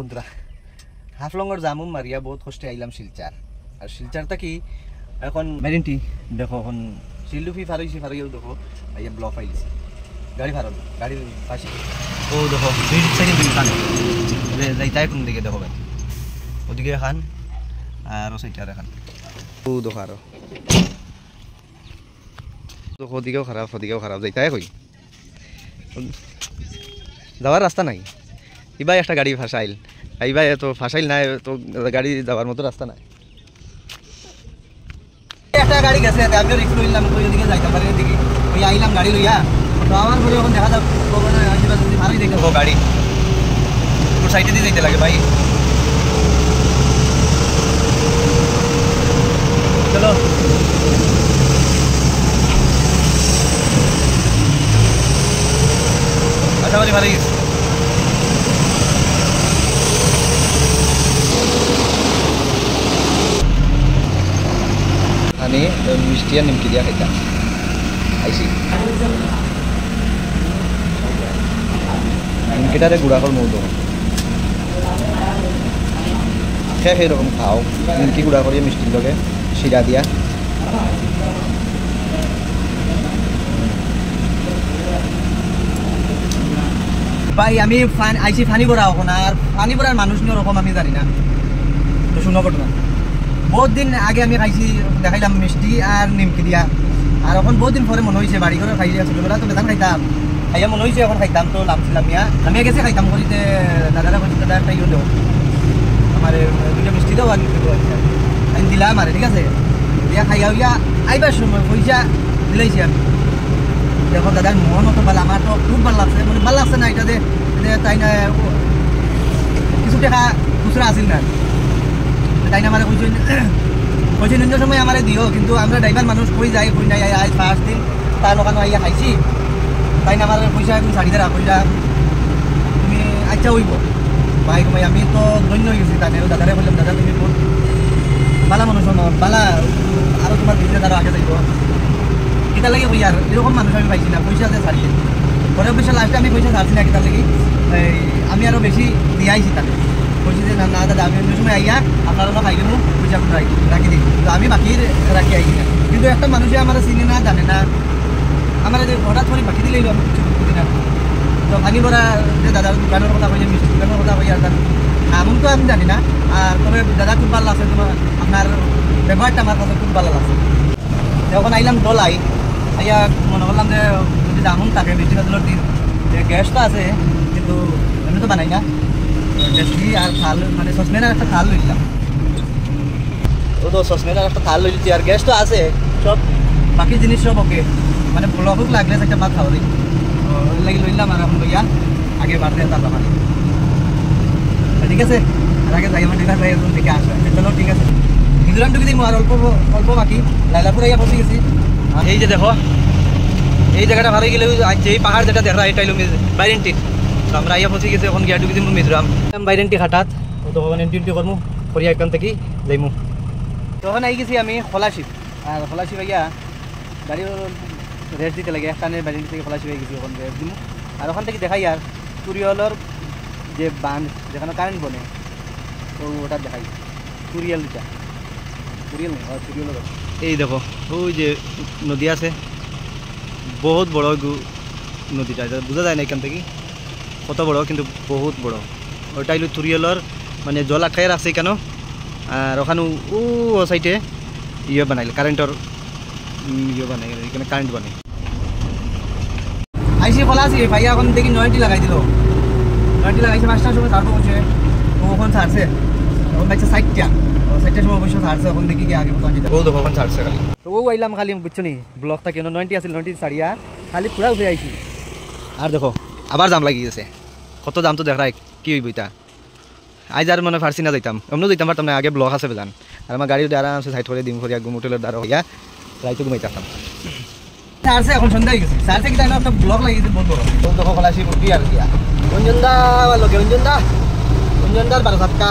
বন্ধুরা হাফলংয়ের জামুম মারিয়া বহুত কষ্টে আইলাম শিলচার আর শিলচারটা কি এখন মেরিনটি দেখো এখন শিলডুফি ফারাইও দেখো আইয়া ব্লক পাইছি গাড়ি ফারন গাড়ির পাশে ও দেখো দুই সাইডে দুই খান যাইতাই কোন দিকে দেখো ভাই ওদিকে খান আর ও সাইডে খান ও দেখো আরো দেখো ওদিকেও খারাপ যাইতাই কই যাওয়ার রাস্তা নাই ইবাই একটা গাড়ি ফাঁসাইল এইবাই তো ফাঁসাইল নাই তো গাড়ি যাওয়ার মতো রাস্তা নাই একটা গাড়ি গেছে আমি রিক্স লইলাম ওই দিকে যাইতাম পারি এদিকে ওই আইলাম গাড়ি লইয়া তো আমার পরে এখন দেখা যাক যদি ভালোই দেখে গাড়ি তোর সাইডে দিয়ে যাইতে লাগে ভাই চলো আচ্ছা ভালো ভালোই आणि मिष्टी आणि निमकी द्या खायचा आयसी निमकिटारे गुड़ा कर मऊ दो সেই রকম খাও নিমকি গুড়া করিয়ে মিষ্টির লগে শিরা দিয়া ভাই আমি আইসি ফানি ভরা এখন আর ফানি ভরার মানুষ নিয়ে ওরকম আমি জানি না তো শুনো ঘটনা বহুত দিন আগে আমি খাইছি দেখাইলাম মিষ্টি আর নিমকি দিয়া আর এখন বহুত দিন পরে মনে হয়েছে বাড়ি ঘরে খাই ছোটবেলা তো বেতন খাইতাম খাইয়া মনে হয়েছে এখন খাইতাম তো লাভছিলাম ইয়া আমি গেছে খাইতাম করিতে দাদারা বলছি দাদা একটা ইয়ে দেও আমার দুইটা মিষ্টি দেও আর নিমকি দেওয়া আমি দিলাম আর ঠিক আছে দিয়া খাইয়া হইয়া আইবার সময় পয়সা দিলাইছি আমি দেখো দাদার মন মতো ভালো আমার তো খুব ভালো লাগছে মানে ভালো লাগছে না এটা যে তাই না কিছু টাকা খুচরা আসিল না তাই না আমার কইছে নিন্দর সময় আমার দিও কিন্তু আমরা ড্রাইভার মানুষ কই যাই কই নাই আজ ফার্স্ট দিন তার ওখানে আইয়া খাইছি তাই না আমার পয়সা তুমি শাড়ি দেরা কইলা তুমি আচ্ছা হইব ভাই ভাই আমি তো ধন্য হয়ে গেছি তাদের দাদারে বললাম দাদা তুমি বহুত বালা মানুষ বালা আরও তোমার বিজনেস আরও আগে যাইব এটা লাগে কই আর এরকম মানুষ আমি পাইছি না পয়সা আছে ছাড়িয়ে পরে পয়সা লাস্টে আমি পয়সা ছাড়ছি না কেটার লাগি আমি আরও বেশি দিয়ে আইছি তাদের বলছি যে না দাদা আমি অন্য সময় আইয়া আপনারা খাইলে মুখ পয়সা রাখি দিই তো আমি বাকি রাখি আই না কিন্তু একটা মানুষে আমার চিনি না জানে না আমার হঠাৎ করে বাকি দিলেই আমি কিছু বুঝি না তো ভাঙি ভরা যে দাদার দোকানের কথা কইছে মিষ্টি দোকানের কথা কই আর এমন তো আমি জানি না আর তবে দাদা খুব ভালো লাগছে তোমার আপনার ব্যবহারটা আমার কাছে খুব ভালো লাগছে যখন আইলাম ডলাই আইয়া মনে করলাম যে যদি এমন থাকে বৃষ্টিপাতের দিন যে গ্যাসটা আছে কিন্তু এমনি তো বানাই না ডেস্কি আর থাল মানে সসমেনার একটা থাল লইলাম ও তো সসমেনার একটা থাল লইছি আর গ্যাস তো আছে সব বাকি জিনিস সব ওকে মানে ব্লক লাগলে একটা ভাত খাওয়া দিই লাগি লইলাম আর এখন লইয়া আগে বাড়তে তারপর পারি ঠিক আছে আর আগে যাই আমার ডিনার দেখে আসবে চলো ঠিক আছে মিজোরাম টুকি দিই আর অল্প অল্প বাকি লাইলাপুর আইয়া পৌঁছে গেছি এই যে দেখো এই জায়গাটা ভালো গেলে এই পাহাড় যেটা দেখা এটা হলো বাইরেন্টি আমরা আইয়া পৌঁছে গেছি এখন গিয়া ঢুকি দিম মিজোরাম বাইরেন্টি খাটাত তখন এন্ট্রি করমু করিয়া এখান থেকে যাইমু তখন আই গেছি আমি খলাশিপ আর খলাশিপ আইয়া গাড়ি রেস্ট দিতে লাগে একখানে বাইরেন্টি থেকে খলাশিপ হয়ে গেছি ওখান রেস্ট দিমু আর ওখান থেকে দেখাই আর তুরিয়লর যে বাঁধ যেখানে কারেন্ট বনে তো ওটা দেখাই তুরিয়ালটা তুরিয়াল নেই তুরিয়াল এই দেখো ওই যে নদী আছে বহুত বড় নদীটা বোঝা যায় না এখান থেকে কত বড় কিন্তু বহুত বড় ওইটা হলো তুরিয়ালর মানে জল আটকায় রাখছে কেন আর ওখানে ও সাইডে ইয়ে বানাইল কারেন্টর ইয়ে বানাই এখানে কারেন্ট বানাই আইসি বলা আছে ভাইয়া এখন দেখি 9টি লাগাই দিল 9টি লাগাইছে 5টার সময় ছাড়বো বলছে ও ওখানে ছাড়ছে এখন বাইছে 60টার সময় অবশ্য ছাড়ছে এখন দেখি কি আগে ও দেখো ওখানে ছাড়ছে খালি তো ও আইলাম খালি বুঝছো নি ব্লকটা কেন 90 আছে 90 ছাড়িয়া খালি পুরা উঠে আইছি আর দেখো আবার জাম লাগি গেছে কত দাম তো দেখাই কি হইব এটা আজ আর মানে ফার্সি না যাইতাম এমনও যাইতাম পারতাম না আগে ব্লক আছে বেজান আর আমার গাড়ি আরামসে সাইড করে দিম করিয়া হোটেলের দ্বারা হইয়া রাইতে ঘুমাইতাম ছাড়ছে এখন সন্ধ্যা হয়ে গেছে ছাড়ছে কি তাই না একটা ব্লক লাগিয়েছে বহুত বড় তো দেখো খলাসি বুদ্ধি আর দিয়া অঞ্জনদা লোকে অঞ্জনদার 12 সাতটা